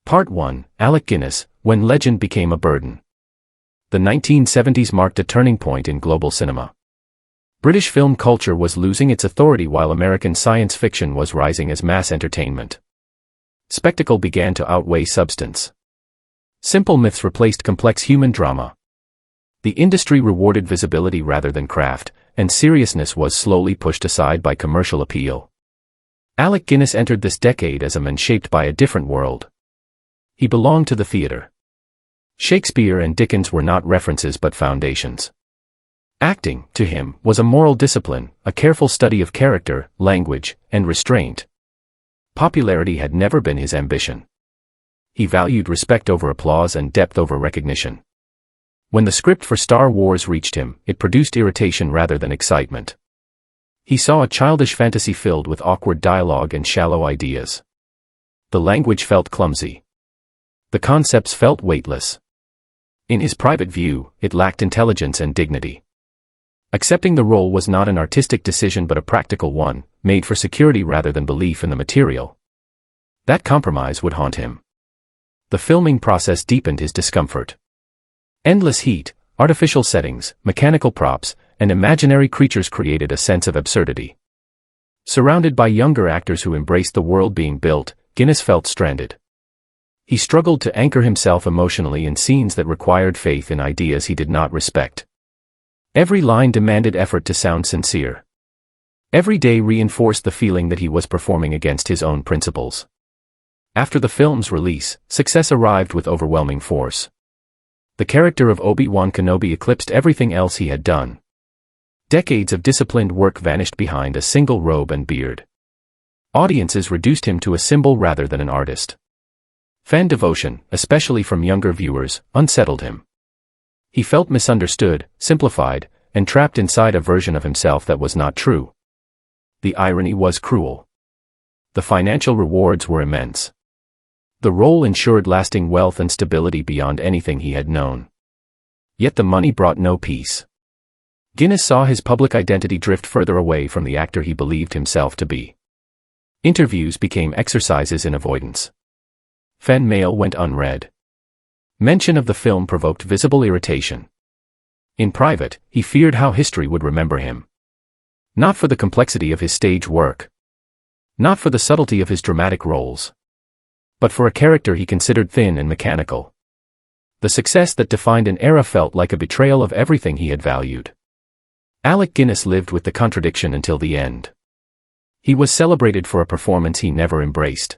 Part 1, Alec Guinness, When Legend Became a Burden. The 1970s marked a turning point in global cinema. British film culture was losing its authority while American science fiction was rising as mass entertainment. Spectacle began to outweigh substance. Simple myths replaced complex human drama. The industry rewarded visibility rather than craft, and seriousness was slowly pushed aside by commercial appeal. Alec Guinness entered this decade as a man shaped by a different world. He belonged to the theater. Shakespeare and Dickens were not references but foundations. Acting, to him, was a moral discipline, a careful study of character, language, and restraint. Popularity had never been his ambition. He valued respect over applause and depth over recognition. When the script for Star Wars reached him, it produced irritation rather than excitement. He saw a childish fantasy filled with awkward dialogue and shallow ideas. The language felt clumsy. The concepts felt weightless. In his private view, it lacked intelligence and dignity. Accepting the role was not an artistic decision but a practical one, made for security rather than belief in the material. That compromise would haunt him. The filming process deepened his discomfort. Endless heat, artificial settings, mechanical props, and imaginary creatures created a sense of absurdity. Surrounded by younger actors who embraced the world being built, Guinness felt stranded. He struggled to anchor himself emotionally in scenes that required faith in ideas he did not respect. Every line demanded effort to sound sincere. Every day reinforced the feeling that he was performing against his own principles. After the film's release, success arrived with overwhelming force. The character of Obi-Wan Kenobi eclipsed everything else he had done. Decades of disciplined work vanished behind a single robe and beard. Audiences reduced him to a symbol rather than an artist. Fan devotion, especially from younger viewers, unsettled him. He felt misunderstood, simplified, and trapped inside a version of himself that was not true. The irony was cruel. The financial rewards were immense. The role ensured lasting wealth and stability beyond anything he had known. Yet the money brought no peace. Guinness saw his public identity drift further away from the actor he believed himself to be. Interviews became exercises in avoidance. Fan mail went unread. Mention of the film provoked visible irritation. In private, he feared how history would remember him. Not for the complexity of his stage work. Not for the subtlety of his dramatic roles. But for a character he considered thin and mechanical. The success that defined an era felt like a betrayal of everything he had valued. Alec Guinness lived with the contradiction until the end. He was celebrated for a performance he never embraced.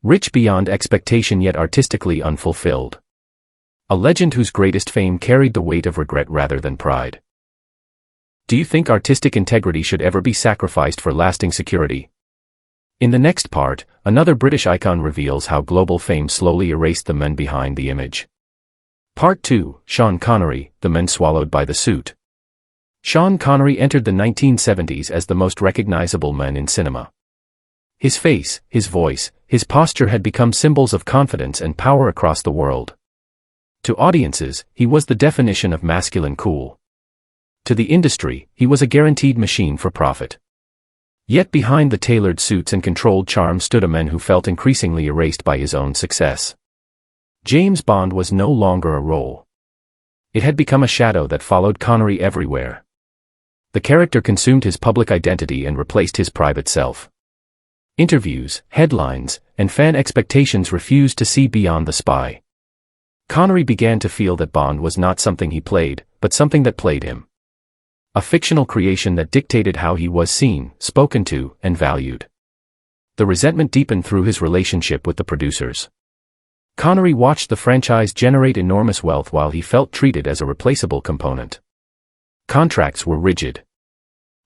Rich beyond expectation yet artistically unfulfilled. A legend whose greatest fame carried the weight of regret rather than pride. Do you think artistic integrity should ever be sacrificed for lasting security? In the next part, another British icon reveals how global fame slowly erased the men behind the image. Part 2, Sean Connery, the man swallowed by the suit. Sean Connery entered the 1970s as the most recognizable man in cinema. His face, his voice, his posture had become symbols of confidence and power across the world. To audiences, he was the definition of masculine cool. To the industry, he was a guaranteed machine for profit. Yet behind the tailored suits and controlled charm stood a man who felt increasingly erased by his own success. James Bond was no longer a role. It had become a shadow that followed Connery everywhere. The character consumed his public identity and replaced his private self. Interviews, headlines, and fan expectations refused to see beyond the spy. Connery began to feel that Bond was not something he played, but something that played him. A fictional creation that dictated how he was seen, spoken to, and valued. The resentment deepened through his relationship with the producers. Connery watched the franchise generate enormous wealth while he felt treated as a replaceable component. Contracts were rigid.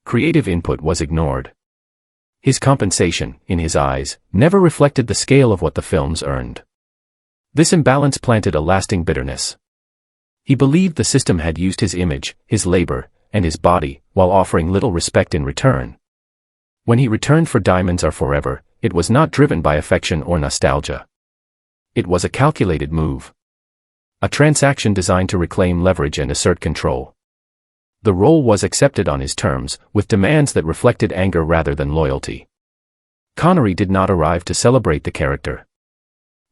Creative input was ignored. His compensation, in his eyes, never reflected the scale of what the films earned. This imbalance planted a lasting bitterness. He believed the system had used his image, his labor, and his body, while offering little respect in return. When he returned for Diamonds Are Forever, it was not driven by affection or nostalgia. It was a calculated move. A transaction designed to reclaim leverage and assert control. The role was accepted on his terms, with demands that reflected anger rather than loyalty. Connery did not arrive to celebrate the character.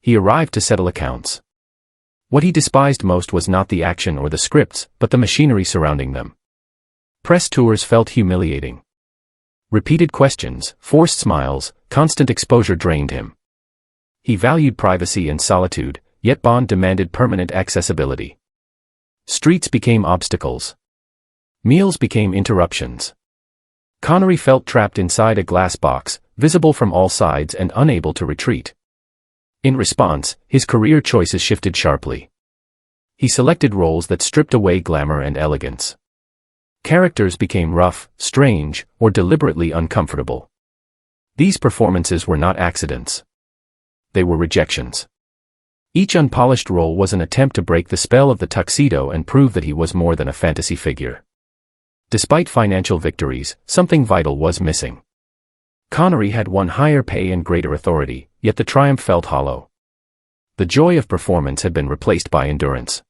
he arrived to settle accounts. What he despised most was not the action or the scripts, but the machinery surrounding them. Press tours felt humiliating. Repeated questions, forced smiles, constant exposure drained him. He valued privacy and solitude, yet Bond demanded permanent accessibility. Streets became obstacles. Meals became interruptions. Connery felt trapped inside a glass box, visible from all sides and unable to retreat. In response, his career choices shifted sharply. He selected roles that stripped away glamour and elegance. Characters became rough, strange, or deliberately uncomfortable. These performances were not accidents. They were rejections. Each unpolished role was an attempt to break the spell of the tuxedo and prove that he was more than a fantasy figure. Despite financial victories, something vital was missing. Connery had won higher pay and greater authority, yet the triumph felt hollow. The joy of performance had been replaced by endurance.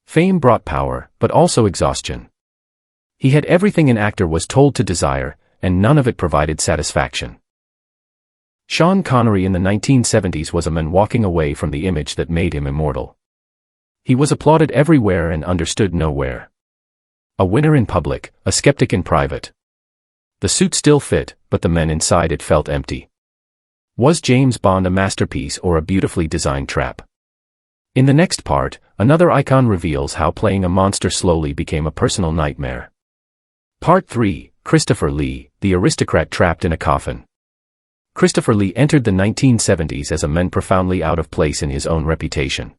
Fame brought power, but also exhaustion. He had everything an actor was told to desire, and none of it provided satisfaction. Sean Connery in the 1970s was a man walking away from the image that made him immortal. He was applauded everywhere and understood nowhere. A winner in public, a skeptic in private. The suit still fit, but the men inside it felt empty. Was James Bond a masterpiece or a beautifully designed trap? In the next part, another icon reveals how playing a monster slowly became a personal nightmare. Part 3, Christopher Lee, the aristocrat trapped in a coffin. Christopher Lee entered the 1970s as a man profoundly out of place in his own reputation.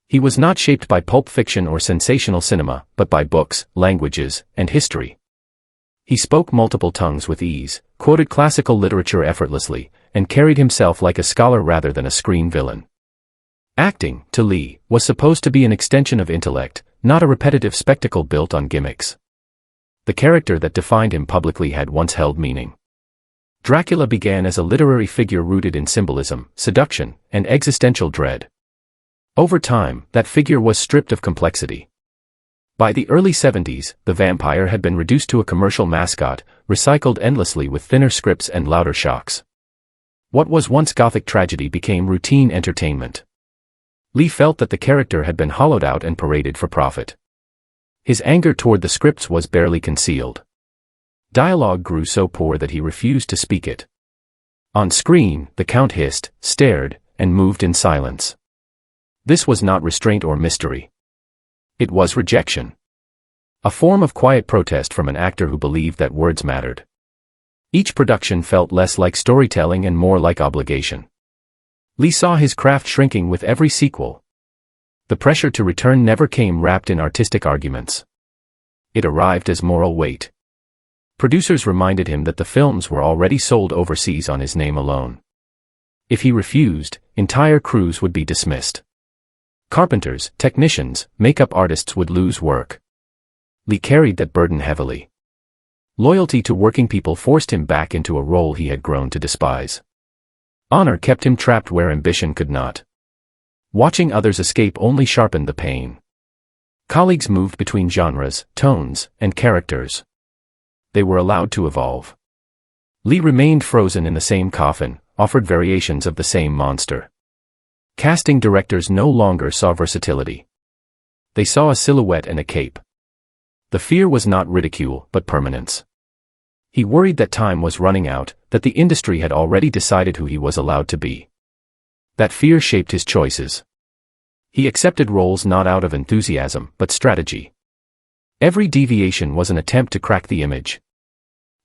He was not shaped by pulp fiction or sensational cinema, but by books, languages, and history. He spoke multiple tongues with ease, quoted classical literature effortlessly, and carried himself like a scholar rather than a screen villain. Acting, to Lee, was supposed to be an extension of intellect, not a repetitive spectacle built on gimmicks. The character that defined him publicly had once held meaning. Dracula began as a literary figure rooted in symbolism, seduction, and existential dread. Over time, that figure was stripped of complexity. By the early 70s, the vampire had been reduced to a commercial mascot, recycled endlessly with thinner scripts and louder shocks. What was once gothic tragedy became routine entertainment. Lee felt that the character had been hollowed out and paraded for profit. His anger toward the scripts was barely concealed. Dialogue grew so poor that he refused to speak it. On screen, the Count hissed, stared, and moved in silence. This was not restraint or mystery. It was rejection. A form of quiet protest from an actor who believed that words mattered. Each production felt less like storytelling and more like obligation. Lee saw his craft shrinking with every sequel. The pressure to return never came wrapped in artistic arguments. It arrived as moral weight. Producers reminded him that the films were already sold overseas on his name alone. If he refused, entire crews would be dismissed. Carpenters, technicians, makeup artists would lose work. Lee carried that burden heavily. Loyalty to working people forced him back into a role he had grown to despise. Honor kept him trapped where ambition could not. Watching others escape only sharpened the pain. Colleagues moved between genres, tones, and characters. They were allowed to evolve. Lee remained frozen in the same coffin, offered variations of the same monster. Casting directors no longer saw versatility. They saw a silhouette and a cape. The fear was not ridicule, but permanence. He worried that time was running out, that the industry had already decided who he was allowed to be. That fear shaped his choices. He accepted roles not out of enthusiasm, but strategy. Every deviation was an attempt to crack the image.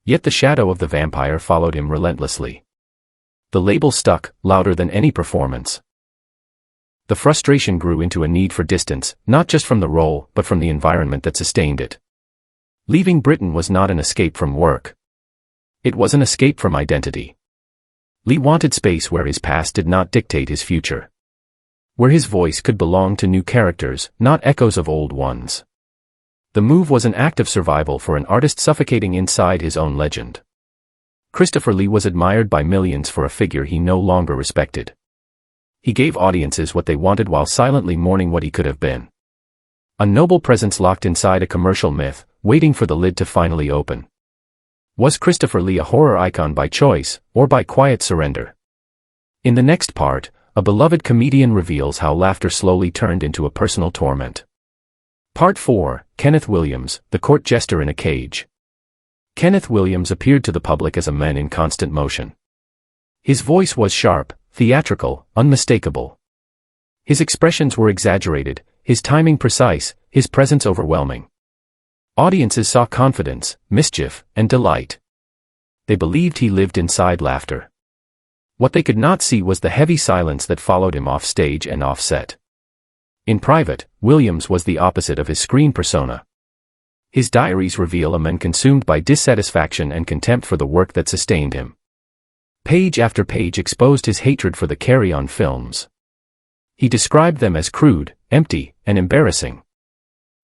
Yet the shadow of the vampire followed him relentlessly. The label stuck, louder than any performance. The frustration grew into a need for distance, not just from the role, but from the environment that sustained it. Leaving Britain was not an escape from work. It was an escape from identity. Lee wanted space where his past did not dictate his future. Where his voice could belong to new characters, not echoes of old ones. The move was an act of survival for an artist suffocating inside his own legend. Christopher Lee was admired by millions for a figure he no longer respected. He gave audiences what they wanted while silently mourning what he could have been. A noble presence locked inside a commercial myth, waiting for the lid to finally open. Was Christopher Lee a horror icon by choice, or by quiet surrender? In the next part, a beloved comedian reveals how laughter slowly turned into a personal torment. Part 4, Kenneth Williams, the court jester in a cage. Kenneth Williams appeared to the public as a man in constant motion. His voice was sharp, theatrical, unmistakable. His expressions were exaggerated, his timing precise, his presence overwhelming. Audiences saw confidence, mischief, and delight. They believed he lived inside laughter. What they could not see was the heavy silence that followed him off stage and off set. In private, Williams was the opposite of his screen persona. His diaries reveal a man consumed by dissatisfaction and contempt for the work that sustained him. Page after page exposed his hatred for the carry-on films. He described them as crude, empty, and embarrassing.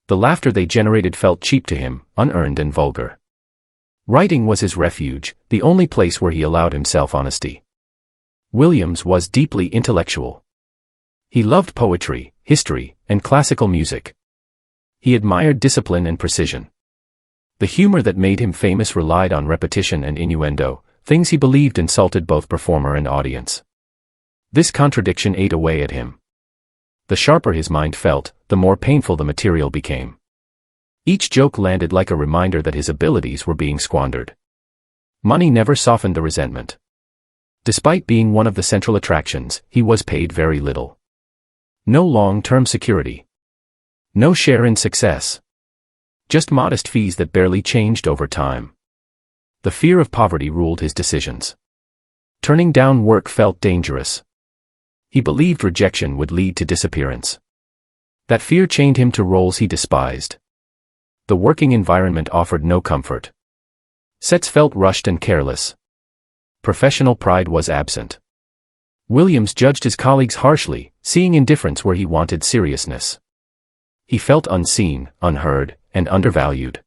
The laughter they generated felt cheap to him, unearned and vulgar. Writing was his refuge, the only place where he allowed himself honesty. Williams was deeply intellectual. He loved poetry, history, and classical music. He admired discipline and precision. The humor that made him famous relied on repetition and innuendo, things he believed insulted both performer and audience. This contradiction ate away at him. The sharper his mind felt, the more painful the material became. Each joke landed like a reminder that his abilities were being squandered. Money never softened the resentment. Despite being one of the central attractions, he was paid very little. No long-term security. No share in success. Just modest fees that barely changed over time. The fear of poverty ruled his decisions. Turning down work felt dangerous. He believed rejection would lead to disappearance. That fear chained him to roles he despised. The working environment offered no comfort. Sets felt rushed and careless. Professional pride was absent. Williams judged his colleagues harshly, seeing indifference where he wanted seriousness. He felt unseen, unheard, and undervalued.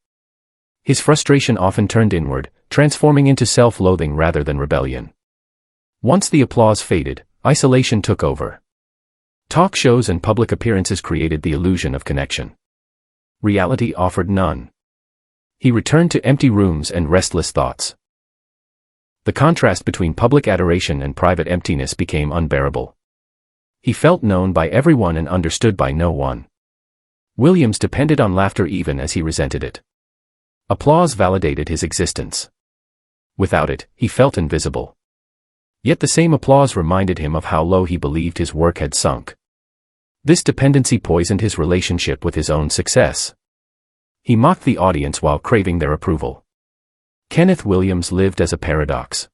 His frustration often turned inward, transforming into self-loathing rather than rebellion. Once the applause faded, isolation took over. Talk shows and public appearances created the illusion of connection. Reality offered none. He returned to empty rooms and restless thoughts. The contrast between public adoration and private emptiness became unbearable. He felt known by everyone and understood by no one. Williams depended on laughter even as he resented it. Applause validated his existence. Without it, he felt invisible. Yet the same applause reminded him of how low he believed his work had sunk. This dependency poisoned his relationship with his own success. He mocked the audience while craving their approval. Kenneth Williams lived as a paradox.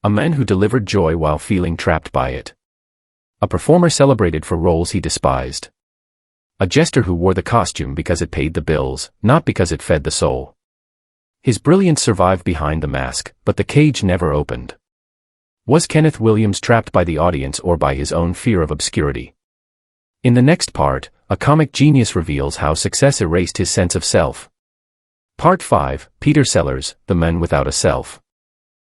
A man who delivered joy while feeling trapped by it. A performer celebrated for roles he despised. A jester who wore the costume because it paid the bills, not because it fed the soul. His brilliance survived behind the mask, but the cage never opened. Was Kenneth Williams trapped by the audience or by his own fear of obscurity? In the next part, a comic genius reveals how success erased his sense of self. Part 5, Peter Sellers, the man without a self.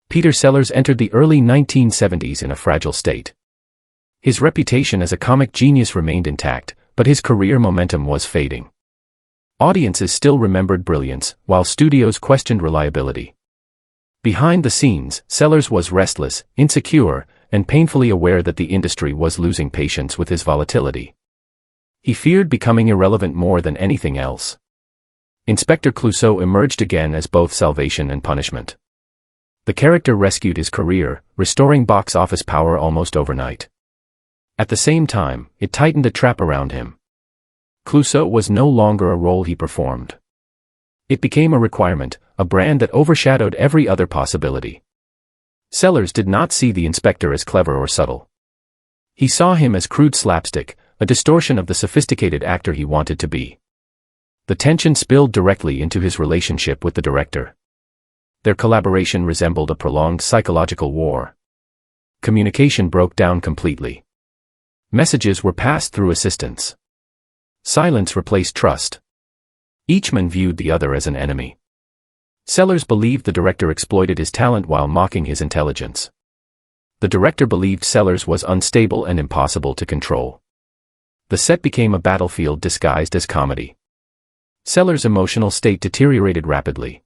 Peter Sellers entered the early 1970s in a fragile state. His reputation as a comic genius remained intact, but his career momentum was fading. Audiences still remembered brilliance, while studios questioned reliability. Behind the scenes, Sellers was restless, insecure, and painfully aware that the industry was losing patience with his volatility. He feared becoming irrelevant more than anything else. Inspector Clouseau emerged again as both salvation and punishment. The character rescued his career, restoring box office power almost overnight. At the same time, it tightened a trap around him. Clouseau was no longer a role he performed. It became a requirement, a brand that overshadowed every other possibility. Sellers did not see the inspector as clever or subtle. He saw him as crude slapstick, a distortion of the sophisticated actor he wanted to be. The tension spilled directly into his relationship with the director. Their collaboration resembled a prolonged psychological war. Communication broke down completely. Messages were passed through assistants. Silence replaced trust. Each man viewed the other as an enemy. Sellers believed the director exploited his talent while mocking his intelligence. The director believed Sellers was unstable and impossible to control. The set became a battlefield disguised as comedy. Sellers' emotional state deteriorated rapidly.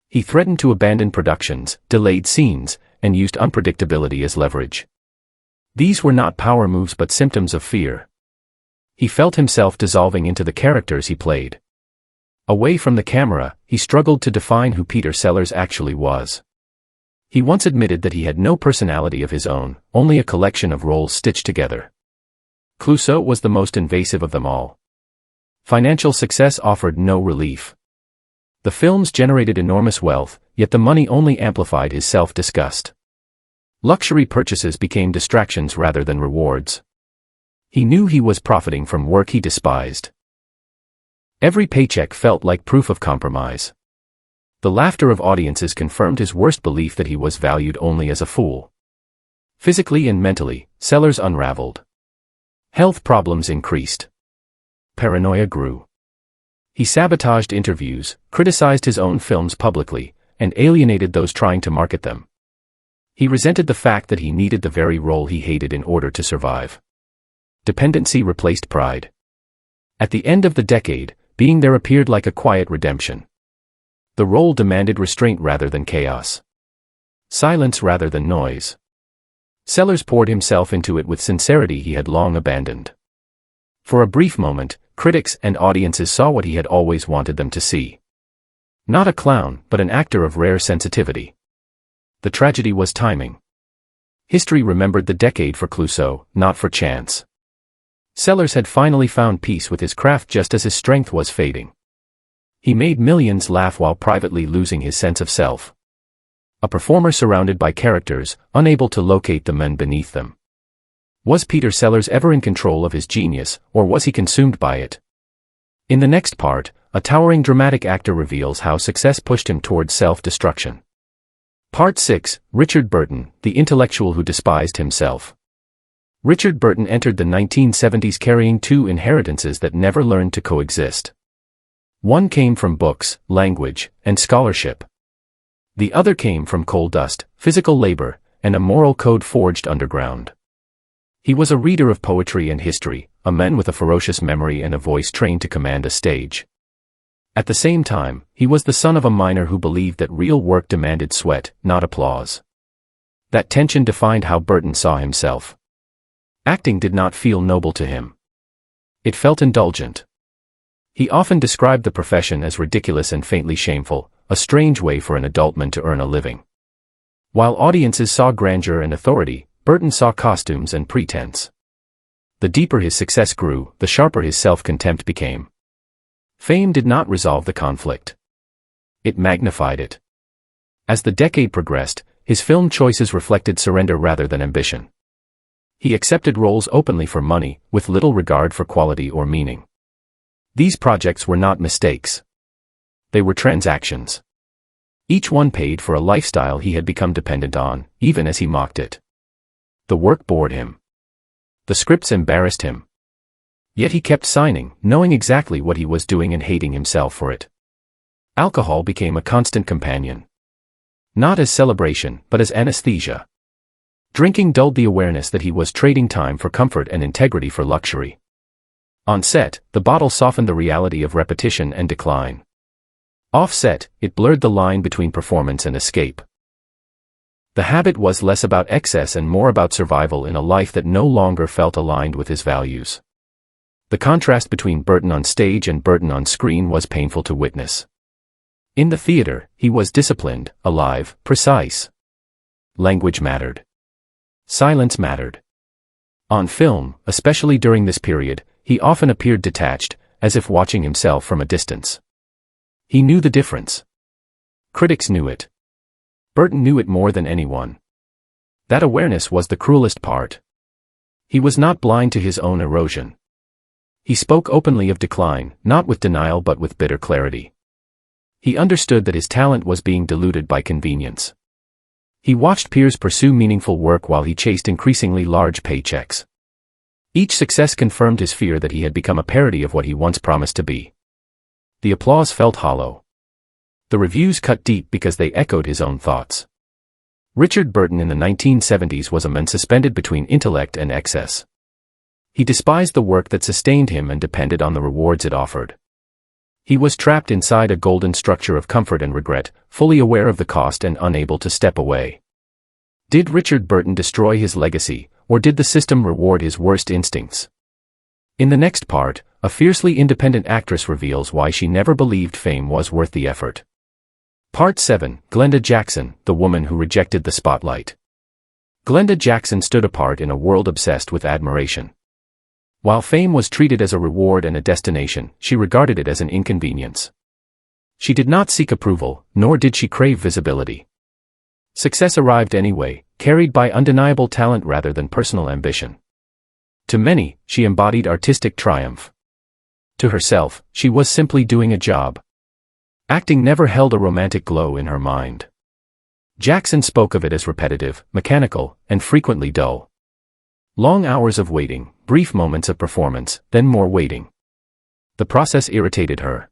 He threatened to abandon productions, delayed scenes, and used unpredictability as leverage. These were not power moves but symptoms of fear. He felt himself dissolving into the characters he played. Away from the camera, he struggled to define who Peter Sellers actually was. He once admitted that he had no personality of his own, only a collection of roles stitched together. Clouseau was the most invasive of them all. Financial success offered no relief. The films generated enormous wealth, yet the money only amplified his self-disgust. Luxury purchases became distractions rather than rewards. He knew he was profiting from work he despised. Every paycheck felt like proof of compromise. The laughter of audiences confirmed his worst belief that he was valued only as a fool. Physically and mentally, Sellers unraveled. Health problems increased. Paranoia grew. He sabotaged interviews, criticized his own films publicly, and alienated those trying to market them. He resented the fact that he needed the very role he hated in order to survive. Dependency replaced pride. At the end of the decade, being there appeared like a quiet redemption. The role demanded restraint rather than chaos. Silence rather than noise. Sellers poured himself into it with sincerity he had long abandoned. For a brief moment, critics and audiences saw what he had always wanted them to see. Not a clown, but an actor of rare sensitivity. The tragedy was timing. History remembered the decade for Clouseau, not for chance. Sellers had finally found peace with his craft just as his strength was fading. He made millions laugh while privately losing his sense of self. A performer surrounded by characters, unable to locate the men beneath them. Was Peter Sellers ever in control of his genius, or was he consumed by it? In the next part, a towering dramatic actor reveals how success pushed him towards self-destruction. Part 6, Richard Burton, the intellectual who despised himself. Richard Burton entered the 1970s carrying two inheritances that never learned to coexist. One came from books, language, and scholarship. The other came from coal dust, physical labor, and a moral code forged underground. He was a reader of poetry and history, a man with a ferocious memory and a voice trained to command a stage. At the same time, he was the son of a miner who believed that real work demanded sweat, not applause. That tension defined how Burton saw himself. Acting did not feel noble to him. It felt indulgent. He often described the profession as ridiculous and faintly shameful, a strange way for an adult man to earn a living. While audiences saw grandeur and authority, Burton saw costumes and pretense. The deeper his success grew, the sharper his self-contempt became. Fame did not resolve the conflict. It magnified it. As the decade progressed, his film choices reflected surrender rather than ambition. He accepted roles openly for money, with little regard for quality or meaning. These projects were not mistakes. They were transactions. Each one paid for a lifestyle he had become dependent on, even as he mocked it. The work bored him. The scripts embarrassed him. Yet he kept signing, knowing exactly what he was doing and hating himself for it. Alcohol became a constant companion. Not as celebration, but as anesthesia. Drinking dulled the awareness that he was trading time for comfort and integrity for luxury. On set, the bottle softened the reality of repetition and decline. Off set, it blurred the line between performance and escape. The habit was less about excess and more about survival in a life that no longer felt aligned with his values. The contrast between Burton on stage and Burton on screen was painful to witness. In the theater, he was disciplined, alive, precise. Language mattered. Silence mattered. On film, especially during this period, he often appeared detached, as if watching himself from a distance. He knew the difference. Critics knew it. Burton knew it more than anyone. That awareness was the cruelest part. He was not blind to his own erosion. He spoke openly of decline, not with denial but with bitter clarity. He understood that his talent was being diluted by convenience. He watched peers pursue meaningful work while he chased increasingly large paychecks. Each success confirmed his fear that he had become a parody of what he once promised to be. The applause felt hollow. The reviews cut deep because they echoed his own thoughts. Richard Burton in the 1970s was a man suspended between intellect and excess. He despised the work that sustained him and depended on the rewards it offered. He was trapped inside a golden structure of comfort and regret, fully aware of the cost and unable to step away. Did Richard Burton destroy his legacy, or did the system reward his worst instincts? In the next part, a fiercely independent actress reveals why she never believed fame was worth the effort. Part 7, Glenda Jackson, the woman who rejected the spotlight. Glenda Jackson stood apart in a world obsessed with admiration. While fame was treated as a reward and a destination, she regarded it as an inconvenience. She did not seek approval, nor did she crave visibility. Success arrived anyway, carried by undeniable talent rather than personal ambition. To many, she embodied artistic triumph. To herself, she was simply doing a job. Acting never held a romantic glow in her mind. Jackson spoke of it as repetitive, mechanical, and frequently dull. Long hours of waiting, brief moments of performance, then more waiting. The process irritated her.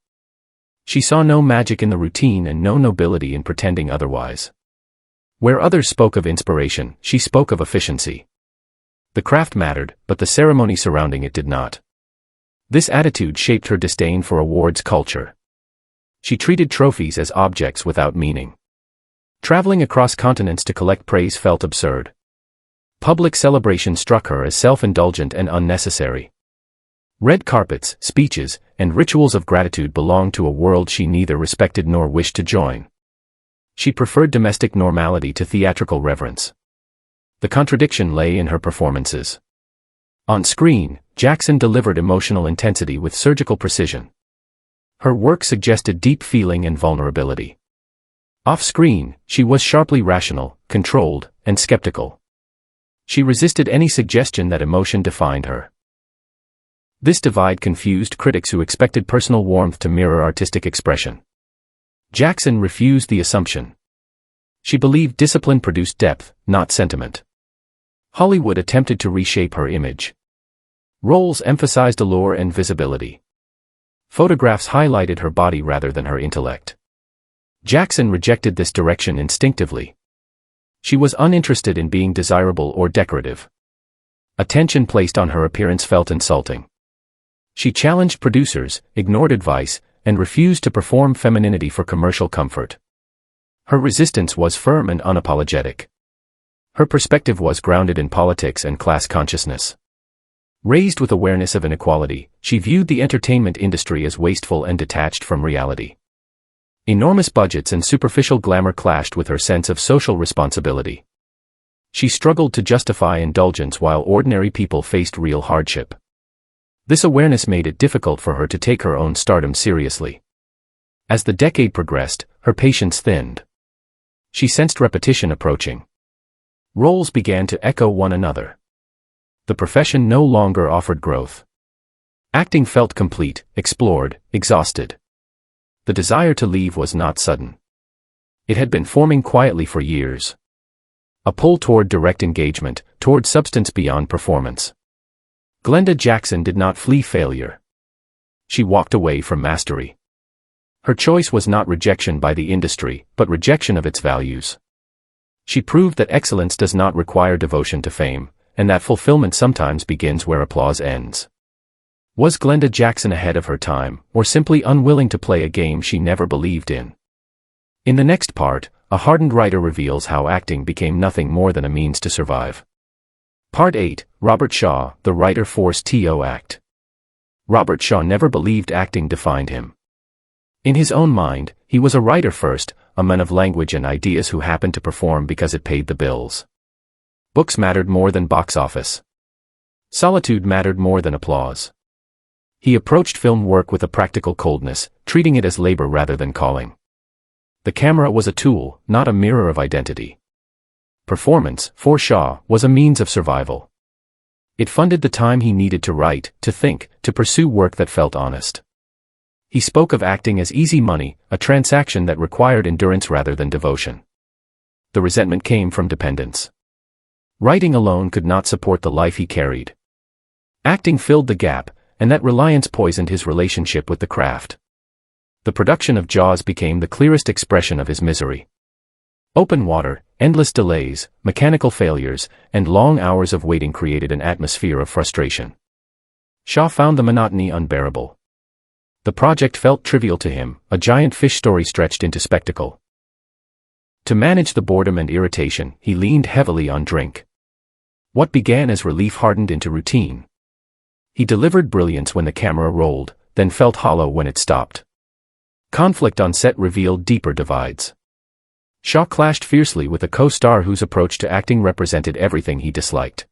She saw no magic in the routine and no nobility in pretending otherwise. Where others spoke of inspiration, she spoke of efficiency. The craft mattered, but the ceremony surrounding it did not. This attitude shaped her disdain for awards culture. She treated trophies as objects without meaning. Traveling across continents to collect praise felt absurd. Public celebration struck her as self-indulgent and unnecessary. Red carpets, speeches, and rituals of gratitude belonged to a world she neither respected nor wished to join. She preferred domestic normality to theatrical reverence. The contradiction lay in her performances. On screen, Jackson delivered emotional intensity with surgical precision. Her work suggested deep feeling and vulnerability. Off-screen, she was sharply rational, controlled, and skeptical. She resisted any suggestion that emotion defined her. This divide confused critics who expected personal warmth to mirror artistic expression. Jackson refused the assumption. She believed discipline produced depth, not sentiment. Hollywood attempted to reshape her image. Roles emphasized allure and visibility. Photographs highlighted her body rather than her intellect. Jackson rejected this direction instinctively. She was uninterested in being desirable or decorative. Attention placed on her appearance felt insulting. She challenged producers, ignored advice, and refused to perform femininity for commercial comfort. Her resistance was firm and unapologetic. Her perspective was grounded in politics and class consciousness. Raised with awareness of inequality, she viewed the entertainment industry as wasteful and detached from reality. Enormous budgets and superficial glamour clashed with her sense of social responsibility. She struggled to justify indulgence while ordinary people faced real hardship. This awareness made it difficult for her to take her own stardom seriously. As the decade progressed, her patience thinned. She sensed repetition approaching. Roles began to echo one another. The profession no longer offered growth. Acting felt complete, explored, exhausted. The desire to leave was not sudden. It had been forming quietly for years. A pull toward direct engagement, toward substance beyond performance. Glenda Jackson did not flee failure. She walked away from mastery. Her choice was not rejection by the industry, but rejection of its values. She proved that excellence does not require devotion to fame, and that fulfillment sometimes begins where applause ends. Was Glenda Jackson ahead of her time, or simply unwilling to play a game she never believed in? In the next part, a hardened writer reveals how acting became nothing more than a means to survive. Part 8, Robert Shaw, the writer forced to act. Robert Shaw never believed acting defined him. In his own mind, he was a writer first, a man of language and ideas who happened to perform because it paid the bills. Books mattered more than box office. Solitude mattered more than applause. He approached film work with a practical coldness, treating it as labor rather than calling. The camera was a tool, not a mirror of identity. Performance, for Shaw, was a means of survival. It funded the time he needed to write, to think, to pursue work that felt honest. He spoke of acting as easy money, a transaction that required endurance rather than devotion. The resentment came from dependence. Writing alone could not support the life he carried. Acting filled the gap, and that reliance poisoned his relationship with the craft. The production of Jaws became the clearest expression of his misery. Open water, endless delays, mechanical failures, and long hours of waiting created an atmosphere of frustration. Shaw found the monotony unbearable. The project felt trivial to him, a giant fish story stretched into spectacle. To manage the boredom and irritation, he leaned heavily on drink. What began as relief hardened into routine. He delivered brilliance when the camera rolled, then felt hollow when it stopped. Conflict on set revealed deeper divides. Shaw clashed fiercely with a co-star whose approach to acting represented everything he disliked.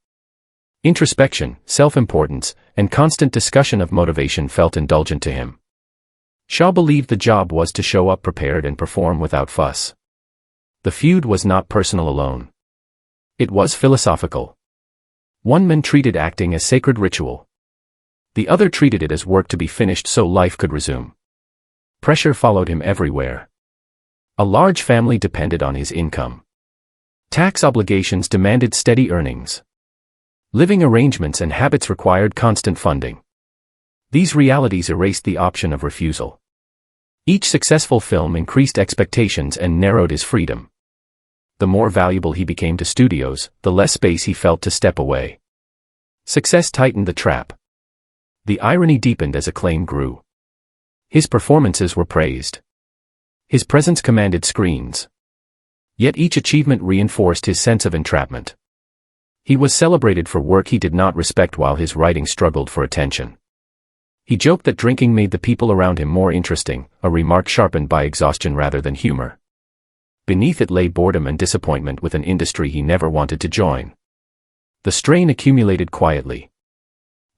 Introspection, self-importance, and constant discussion of motivation felt indulgent to him. Shaw believed the job was to show up prepared and perform without fuss. The feud was not personal alone. It was philosophical. One man treated acting as sacred ritual. The other treated it as work to be finished so life could resume. Pressure followed him everywhere. A large family depended on his income. Tax obligations demanded steady earnings. Living arrangements and habits required constant funding. These realities erased the option of refusal. Each successful film increased expectations and narrowed his freedom. The more valuable he became to studios, the less space he felt to step away. Success tightened the trap. The irony deepened as acclaim grew. His performances were praised. His presence commanded screens. Yet each achievement reinforced his sense of entrapment. He was celebrated for work he did not respect while his writing struggled for attention. He joked that drinking made the people around him more interesting, a remark sharpened by exhaustion rather than humor. Beneath it lay boredom and disappointment with an industry he never wanted to join. The strain accumulated quietly.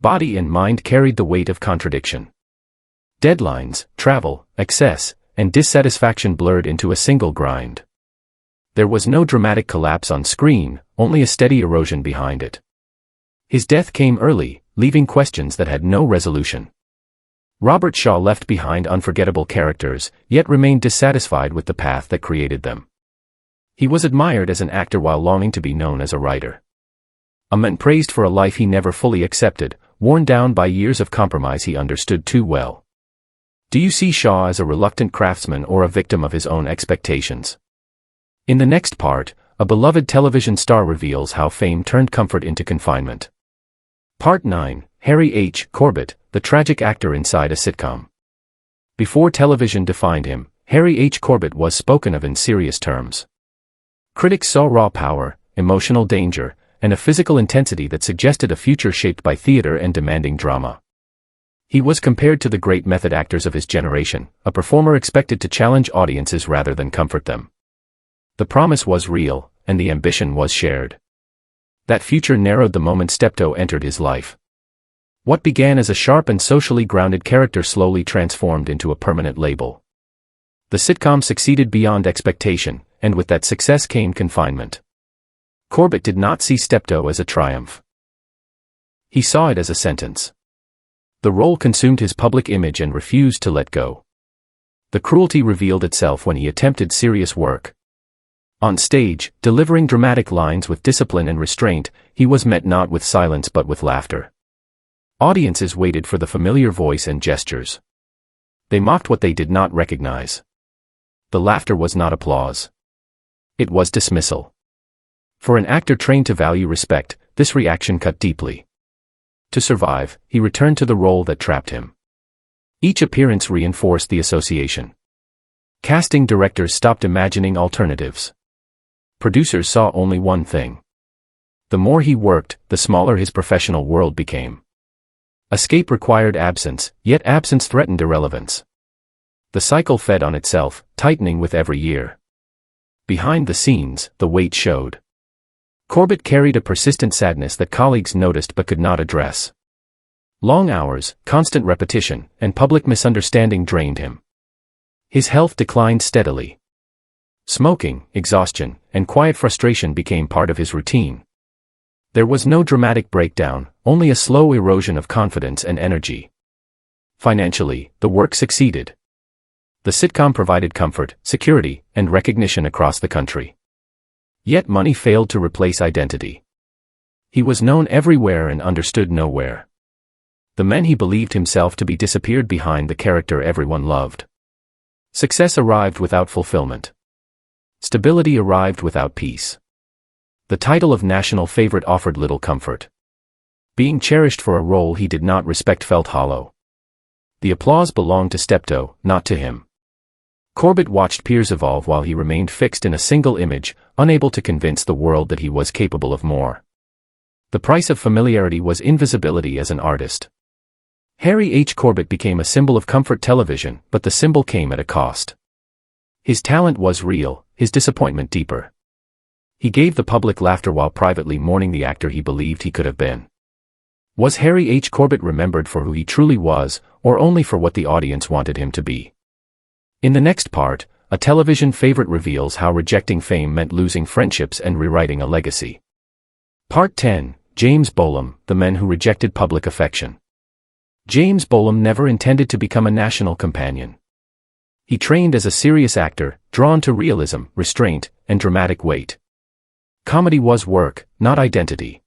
Body and mind carried the weight of contradiction. Deadlines, travel, excess, and dissatisfaction blurred into a single grind. There was no dramatic collapse on screen, only a steady erosion behind it. His death came early, leaving questions that had no resolution. Robert Shaw left behind unforgettable characters, yet remained dissatisfied with the path that created them. He was admired as an actor while longing to be known as a writer. A man praised for a life he never fully accepted, worn down by years of compromise he understood too well. Do you see Shaw as a reluctant craftsman or a victim of his own expectations? In the next part, a beloved television star reveals how fame turned comfort into confinement. Part 9, Harry H. Corbett, the tragic actor inside a sitcom. Before television defined him, Harry H. Corbett was spoken of in serious terms. Critics saw raw power, emotional danger, and a physical intensity that suggested a future shaped by theater and demanding drama. He was compared to the great method actors of his generation, a performer expected to challenge audiences rather than comfort them. The promise was real, and the ambition was shared. That future narrowed the moment Steptoe entered his life. What began as a sharp and socially grounded character slowly transformed into a permanent label. The sitcom succeeded beyond expectation, and with that success came confinement. Corbett did not see Steptoe as a triumph. He saw it as a sentence. The role consumed his public image and refused to let go. The cruelty revealed itself when he attempted serious work. On stage, delivering dramatic lines with discipline and restraint, he was met not with silence but with laughter. Audiences waited for the familiar voice and gestures. They mocked what they did not recognize. The laughter was not applause. It was dismissal. For an actor trained to value respect, this reaction cut deeply. To survive, he returned to the role that trapped him. Each appearance reinforced the association. Casting directors stopped imagining alternatives. Producers saw only one thing. The more he worked, the smaller his professional world became. Escape required absence, yet absence threatened irrelevance. The cycle fed on itself, tightening with every year. Behind the scenes, the weight showed. Corbett carried a persistent sadness that colleagues noticed but could not address. Long hours, constant repetition, and public misunderstanding drained him. His health declined steadily. Smoking, exhaustion, and quiet frustration became part of his routine. There was no dramatic breakdown, only a slow erosion of confidence and energy. Financially, the work succeeded. The sitcom provided comfort, security, and recognition across the country. Yet money failed to replace identity. He was known everywhere and understood nowhere. The man he believed himself to be disappeared behind the character everyone loved. Success arrived without fulfillment. Stability arrived without peace. The title of national favorite offered little comfort. Being cherished for a role he did not respect felt hollow. The applause belonged to Steptoe, not to him. Corbett watched peers evolve while he remained fixed in a single image, unable to convince the world that he was capable of more. The price of familiarity was invisibility as an artist. Harry H. Corbett became a symbol of comfort television, but the symbol came at a cost. His talent was real, his disappointment deeper. He gave the public laughter while privately mourning the actor he believed he could have been. Was Harry H. Corbett remembered for who he truly was, or only for what the audience wanted him to be? In the next part, a television favorite reveals how rejecting fame meant losing friendships and rewriting a legacy. Part 10, James Bolam, the men who rejected public affection. James Bolam never intended to become a national companion. He trained as a serious actor, drawn to realism, restraint, and dramatic weight. Comedy was work, not identity.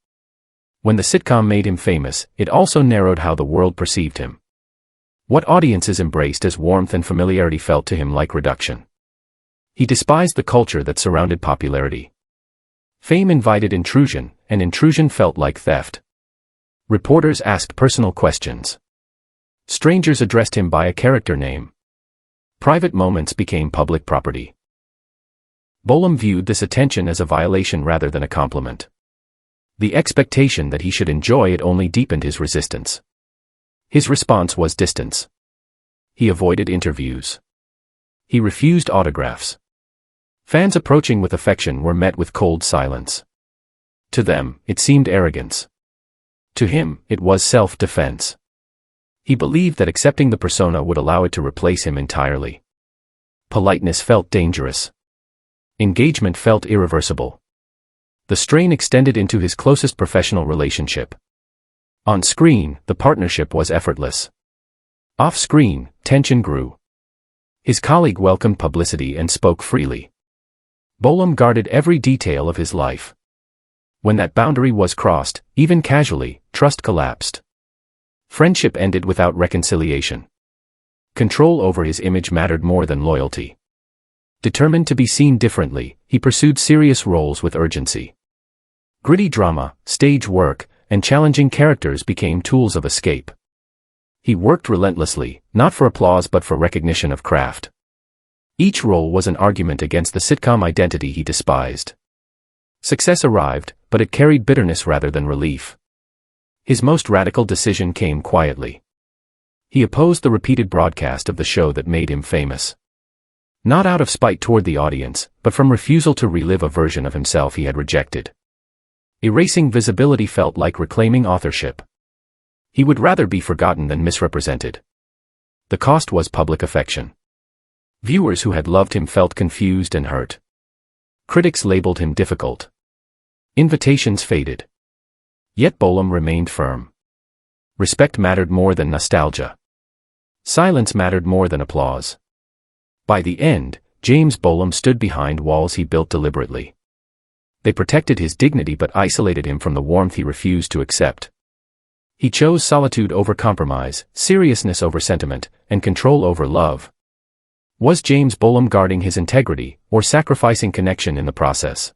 When the sitcom made him famous, it also narrowed how the world perceived him. What audiences embraced as warmth and familiarity felt to him like reduction. He despised the culture that surrounded popularity. Fame invited intrusion, and intrusion felt like theft. Reporters asked personal questions. Strangers addressed him by a character name. Private moments became public property. Bolam viewed this attention as a violation rather than a compliment. The expectation that he should enjoy it only deepened his resistance. His response was distance. He avoided interviews. He refused autographs. Fans approaching with affection were met with cold silence. To them, it seemed arrogance. To him, it was self-defense. He believed that accepting the persona would allow it to replace him entirely. Politeness felt dangerous. Engagement felt irreversible. The strain extended into his closest professional relationship. On screen, the partnership was effortless. Off-screen, tension grew. His colleague welcomed publicity and spoke freely. Bolam guarded every detail of his life. When that boundary was crossed, even casually, trust collapsed. Friendship ended without reconciliation. Control over his image mattered more than loyalty. Determined to be seen differently, he pursued serious roles with urgency. Gritty drama, stage work, and challenging characters became tools of escape. He worked relentlessly, not for applause but for recognition of craft. Each role was an argument against the sitcom identity he despised. Success arrived, but it carried bitterness rather than relief. His most radical decision came quietly. He opposed the repeated broadcast of the show that made him famous. Not out of spite toward the audience, but from refusal to relive a version of himself he had rejected. Erasing visibility felt like reclaiming authorship. He would rather be forgotten than misrepresented. The cost was public affection. Viewers who had loved him felt confused and hurt. Critics labeled him difficult. Invitations faded. Yet Bolam remained firm. Respect mattered more than nostalgia. Silence mattered more than applause. By the end, James Bolam stood behind walls he built deliberately. They protected his dignity but isolated him from the warmth he refused to accept. He chose solitude over compromise, seriousness over sentiment, and control over love. Was James Bolam guarding his integrity, or sacrificing connection in the process?